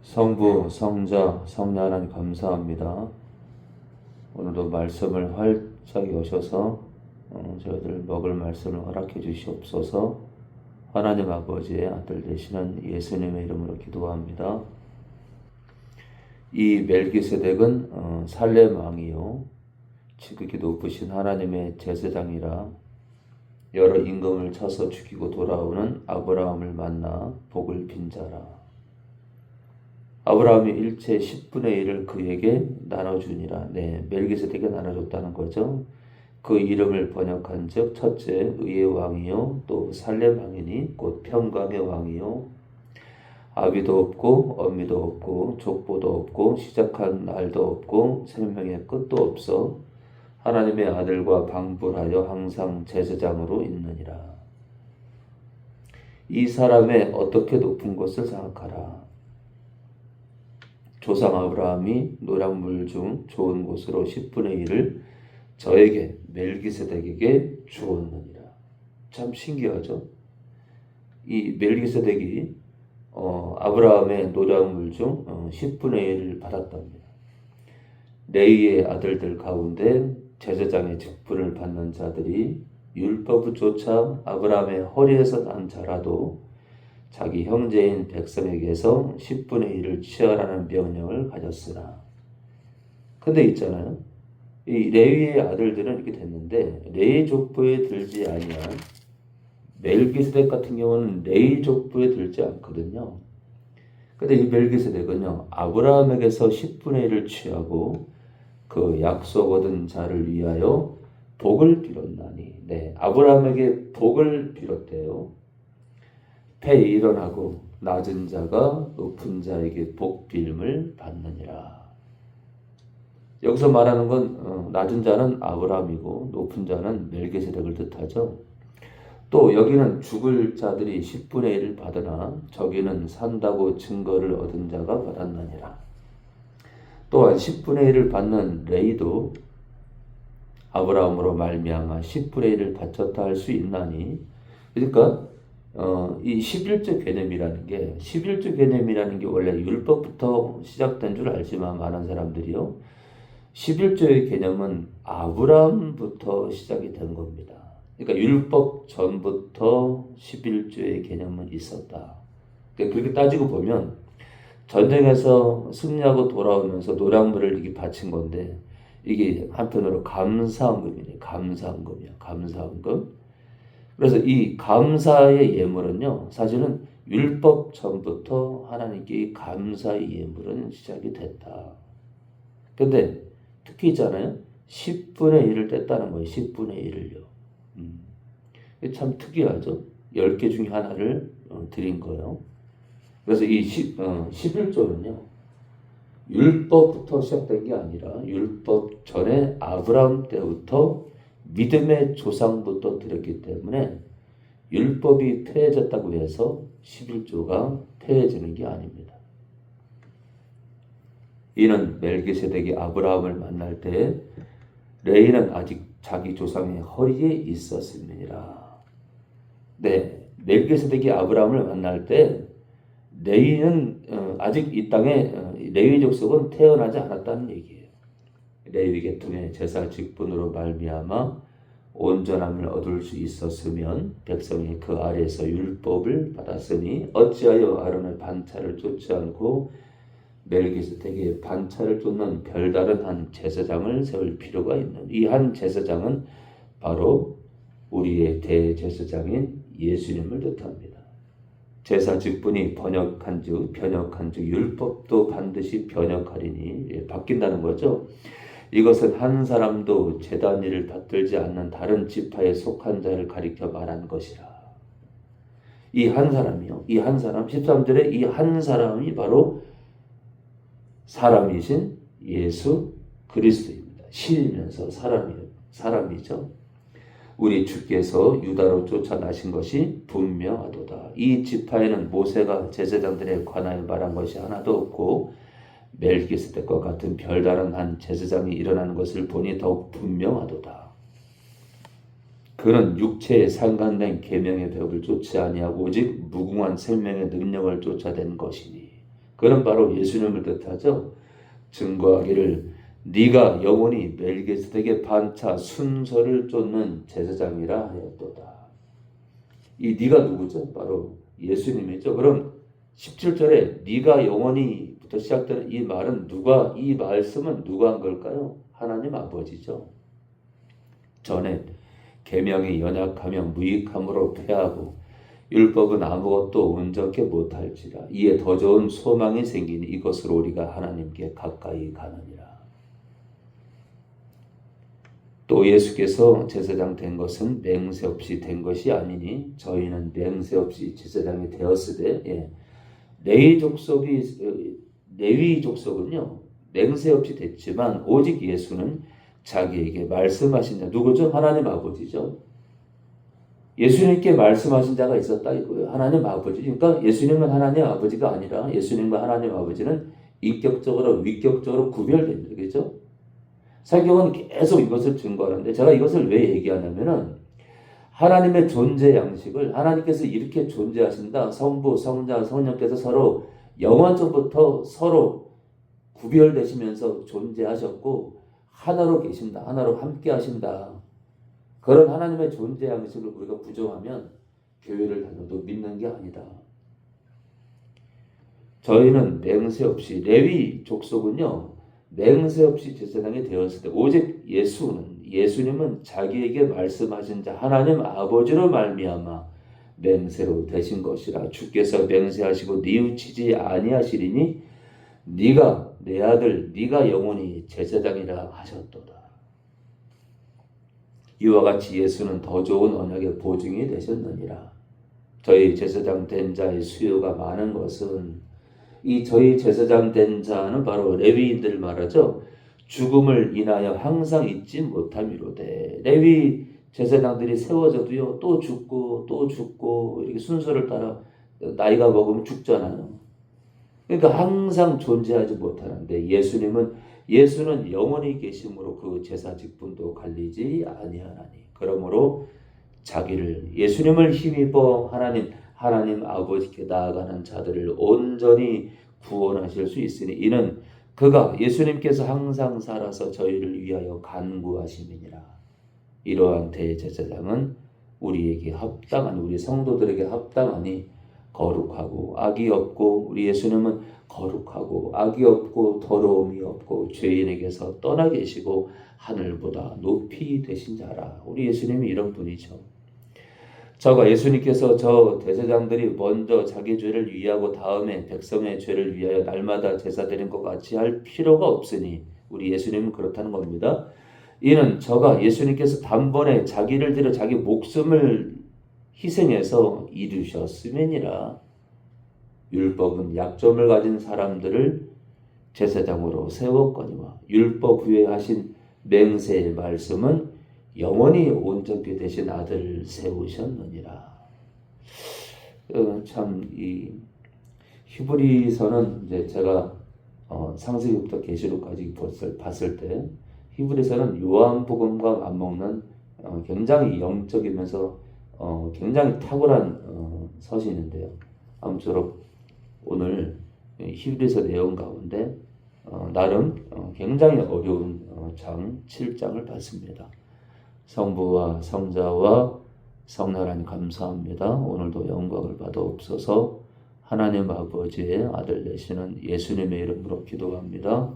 성부, 성자, 성령 하나님 감사합니다. 오늘도 말씀을 활짝 여셔서 저희들 먹을 말씀을 허락해 주시옵소서. 하나님 아버지의 아들 되시는 예수님의 이름으로 기도합니다. 이 멜기세덱은 살렘 왕이요 지극히 높으신 하나님의 제사장이라 여러 임금을 쳐서 죽이고 돌아오는 아브라함을 만나 복을 빈 자라. 아브라함이 일체 10분의 1을 그에게 나눠주니라. 네, 멜기세덱에게 나눠줬다는 거죠. 그 이름을 번역한 즉 첫째 의의 왕이요 또 살렘 왕이니 곧 평강의 왕이요 아비도 없고 어미도 없고 족보도 없고 시작한 날도 없고 생명의 끝도 없어 하나님의 아들과 방불하여 항상 제사장으로 있느니라. 이 사람의 어떻게 높은 것을 생각하라. 조상 아브라함이 노량물 중 좋은 곳으로 10분의 1을 저에게 멜기세덱에게 주었느니라. 참 신기하죠. 이 멜기세덱이 아브라함의 노량물 중 10분의 1을 받았답니다. 레위의 아들들 가운데 제사장의 직분을 받는 자들이 율법조차 아브라함의 허리에서 난 자라도 자기 형제인 백성에게서 10분의 1을 취하라는 명령을 가졌으나 근데 있잖아요. 이 레위의 아들들은 이렇게 됐는데 레위 족보에 들지 아니한 멜기세덱 같은 경우는 레위 족보에 들지 않거든요. 근데 이 멜기세덱은요 아브라함에게서 10분의 1을 취하고 그 약속 얻은 자를 위하여 복을 빌었나니 네, 아브라함에게 복을 빌었대요. 폐 일어나고 낮은 자가 높은 자에게 복빌음을 받느니라. 여기서 말하는 건 낮은 자는 아브라함이고 높은 자는 멜기세덱을 뜻하죠. 또 여기는 죽을 자들이 10분의 1을 받으나 저기는 산다고 증거를 얻은 자가 받았느니라. 또한 10분의 1을 받는 레위도 아브라함으로 말미암아 10분의 1을 바쳤다 할 수 있나니 그러니까 이 11조 개념이라는 게 11조 개념이라는 게 원래 율법부터 시작된 줄 알지만 많은 사람들이요 11조의 개념은 아브라함부터 시작이 된 겁니다. 그러니까 율법 전부터 11조의 개념은 있었다. 그러니까 그렇게 따지고 보면 전쟁에서 승리하고 돌아오면서 노량물을 이게 바친 건데 이게 한편으로 감사헌금이네. 감사헌금이야. 감사헌금. 그래서 이 감사의 예물은요, 사실은 율법 전부터 하나님께 이 감사의 예물은 시작이 됐다. 근데 특히 있잖아요. 10분의 1을 뗐다는 거예요. 10분의 1을요. 참 특이하죠. 10개 중에 하나를 드린 거예요. 그래서 이 11조는요. 율법부터 시작된 게 아니라 율법 전에 아브라함 때부터 믿음의 조상부터 드렸기 때문에 율법이 폐해졌다고 해서 11조가 폐해지는 게 아닙니다. 이는 멜기세덱이 아브라함을 만날 때 레위는 아직 자기 조상의 허리에 있었음이니라. 네, 멜기세덱이 아브라함을 만날 때 레위는 아직 이 땅에 레위 족속은 태어나지 않았다는 얘기예요. 레위 계통의 제사 직분으로 말미암아 온전함을 얻을 수 있었으면 백성이 그 아래에서 율법을 받았으니 어찌하여 아론의 반차를 쫓지 않고 멜기세덱의 반차를 쫓는 별다른 한 제사장을 세울 필요가 있는 이 한 제사장은 바로 우리의 대제사장인 예수님을 뜻합니다. 제사 직분이 번역한즉 율법도 반드시 번역하리니 바뀐다는 거죠. 이것은 한 사람도 제단 일을 받들지 않는 다른 지파에 속한 자를 가리켜 말한 것이라. 이 한 사람이요. 이 한 사람 13절에 이 한 사람이 바로 사람이신 예수 그리스도입니다. 신이면서 사람이죠. 우리 주께서 유다로 쫓아나신 것이 분명하도다. 이 지파에는 모세가 제사장들에 관하여 말한 것이 하나도 없고 멜기세덱과 같은 별다른 한 제사장이 일어나는 것을 보니 더욱 분명하도다. 그는 육체에 상관된 계명의 벽을 쫓지 아니하고 오직 무궁한 생명의 능력을 쫓아낸 것이니 그는 바로 예수님을 뜻하죠. 증거하기를 네가 영원히 멜기세덱의 반차 순서를 쫓는 제사장이라 하였도다. 이 네가 누구죠? 바로 예수님이죠. 그럼 17절에 네가 영원히부터 시작되는 이 말은 이 말씀은 누가 한 걸까요? 하나님 아버지죠. 전에 계명이 연약하며 무익함으로 패하고 율법은 아무것도 온전케 못할지라 이에 더 좋은 소망이 생기니 이것으로 우리가 하나님께 가까이 가느니라. 또 예수께서 제사장 된 것은 맹세 없이 된 것이 아니니 저희는 맹세 없이 제사장이 되었으되 레위 족속은요 맹세 없이 됐지만 오직 예수는 자기에게 말씀하신 자 누구죠? 하나님 아버지죠. 예수님께 말씀하신 자가 있었다 이거예요. 하나님 아버지. 그러니까 예수님은 하나님 아버지가 아니라 예수님과 하나님 아버지는 인격적으로 위격적으로 구별됩니다. 그렇죠? 성경은 계속 이것을 증거하는데 제가 이것을 왜 얘기하냐면은 하나님의 존재 양식을 하나님께서 이렇게 존재하신다. 성부, 성자, 성령께서 서로 영원전부터 서로 구별되시면서 존재하셨고 하나로 계신다. 하나로 함께 하신다. 그런 하나님의 존재 양식을 우리가 부정하면 교회를 다녀도 믿는 게 아니다. 저희는 맹세 없이 레위 족속은요. 맹세 없이 제사장이 되었을 때 오직 예수님은 자기에게 말씀하신 자 하나님 아버지로 말미암아 맹세로 되신 것이라 주께서 맹세하시고 뉘우치지 아니하시리니 네가 내 아들 네가 영원히 제사장이라 하셨도다. 이와 같이 예수는 더 좋은 언약의 보증이 되셨느니라. 저희 제사장 된 자의 수요가 많은 것은 이 저희 제사장 된 자는 바로 레위인들 말하죠. 죽음을 인하여 항상 잊지 못함이로되 레위 제사장들이 세워져도요 또 죽고 이렇게 순서를 따라 나이가 먹으면 죽잖아요. 그러니까 항상 존재하지 못하는데 예수는 영원히 계심으로 그 제사 직분도 갈리지 아니하나니 그러므로 자기를 예수님을 힘입어 하나님 아버지께 나아가는 자들을 온전히 구원하실 수 있으니 이는 그가 예수님께서 항상 살아서 저희를 위하여 간구하심이니라. 이러한 대제사장은 우리에게 합당한 우리 성도들에게 합당하니 거룩하고 악이 없고 우리 예수님은 거룩하고 악이 없고 더러움이 없고 죄인에게서 떠나 계시고 하늘보다 높이 되신 자라. 우리 예수님이 이런 분이죠. 예수님께서 저 대제사장들이 먼저 자기 죄를 위하고 다음에 백성의 죄를 위하여 날마다 제사 드린 것 같이 할 필요가 없으니 우리 예수님은 그렇다는 겁니다. 이는 예수님께서 단번에 자기를 들여 자기 목숨을 희생해서 이루셨음이니라. 율법은 약점을 가진 사람들을 제사장으로 세웠거니와 율법 후에 하신 맹세의 말씀은 영원히 온전케 되신 아들을 세우셨느니라. 참 이 히브리서는 이제 제가 창세기부터 계시록까지 봤을 때 히브리서는 요한복음과 맞먹는 굉장히 영적이면서 굉장히 탁월한 서신인데요. 아무쪼록 오늘 히브리서 내용 가운데 나름 굉장히 어려운 장 7장을 봤습니다. 성부와 성자와 성령 하나님 감사합니다. 오늘도 영광을 받아옵소서. 하나님 아버지의 아들 되시는 예수님의 이름으로 기도합니다.